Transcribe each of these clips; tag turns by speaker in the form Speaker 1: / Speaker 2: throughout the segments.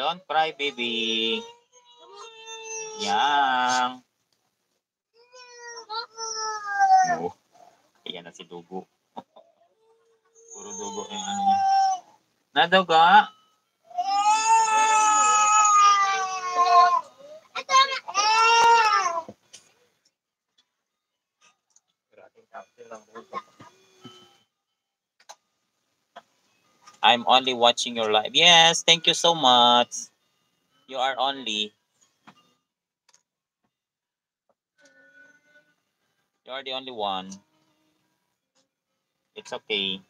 Speaker 1: Don't cry, baby. Yang. Oh, ayan na si Dugo. Puro dugo yung ano niya. Naduga? I'm only watching your live. Yes, thank you so much. You are only. You are the only one. It's okay.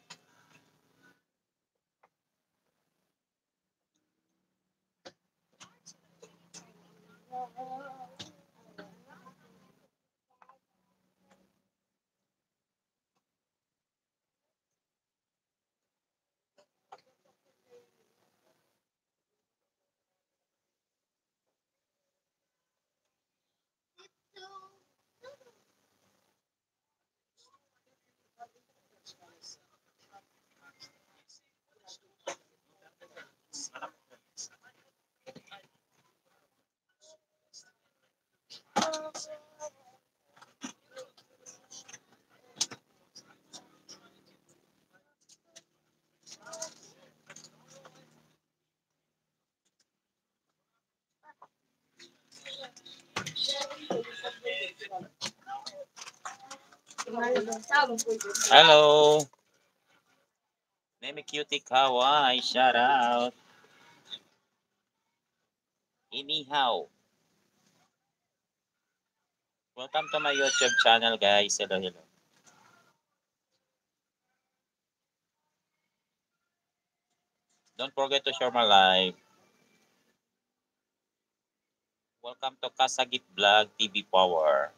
Speaker 1: Hello. Name Cutie Kawaii, shout out. Inihaw. Welcome to my YouTube channel, guys. Hello, hello. Don't forget to share my live. Welcome to Kasagit Vlog TV Power.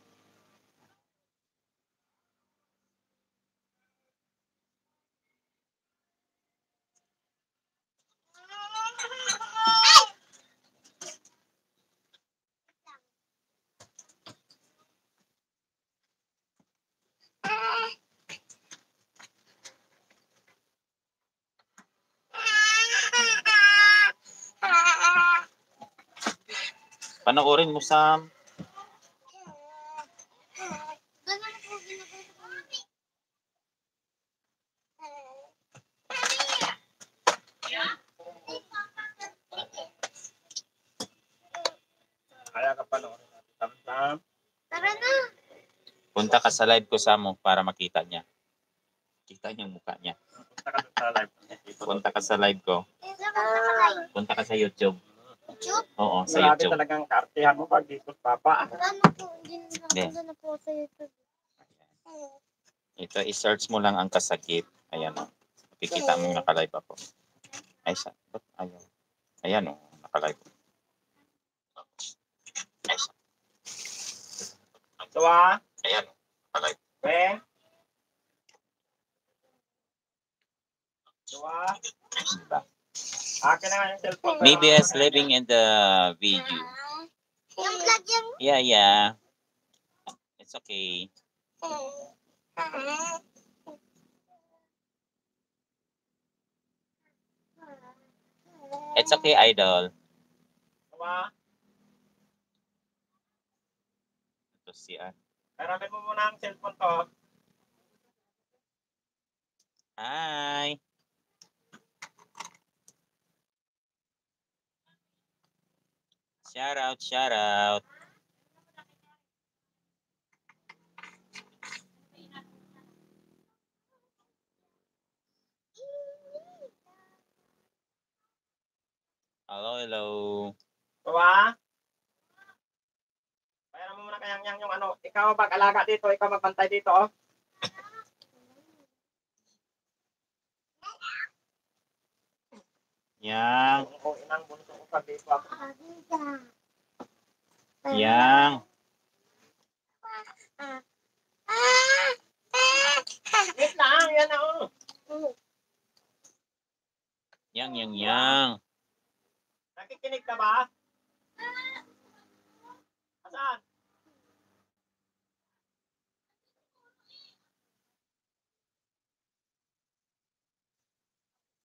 Speaker 1: Panoorin mo, Sam.
Speaker 2: Kaya ka panoorin natin. Tam-tam.
Speaker 3: Tara na.
Speaker 1: Punta ka sa live ko, Sam, para makita niya. Kita niya yung mukha niya.
Speaker 2: Punta ka sa live.
Speaker 1: Punta ka sa live ko. Punta ka sa YouTube.
Speaker 3: YouTube?
Speaker 1: Oo, sa
Speaker 2: Grabe
Speaker 1: YouTube.
Speaker 2: talagang kaartihan mo pag dito, Papa.
Speaker 3: Tama po.
Speaker 1: Hindi.
Speaker 3: Na po sa YouTube.
Speaker 1: Ito, i-search mo lang ang Kasagit. Ayan o. Makikita mo naka-live ako. Ay, ba't ayaw? Ayan o, naka-live.
Speaker 2: Tuwa.
Speaker 1: Ayan o, naka-live.
Speaker 2: Beng. Tuwa.
Speaker 1: Diba?
Speaker 2: Akin na nga yung cellphone.
Speaker 1: Maybe as living in the video.
Speaker 3: Yung vlog yan.
Speaker 1: Yeah. It's okay. It's okay, idol.
Speaker 2: Tuwa.
Speaker 1: Ito siya.
Speaker 2: Paramin mo muna ang cellphone to.
Speaker 1: Hi. Shout out. Hello.
Speaker 2: Tuwa. Paramin mo muna kayang yung ano. Ikaw mag-alaga dito. Ikaw magbantay dito, oh.
Speaker 1: Yang.
Speaker 2: Kung inang bunso ko pag dito ako.
Speaker 1: Yang.
Speaker 2: Wait lang. Yan na, oh.
Speaker 1: Yang.
Speaker 2: Nakikinig ka ba? Saan?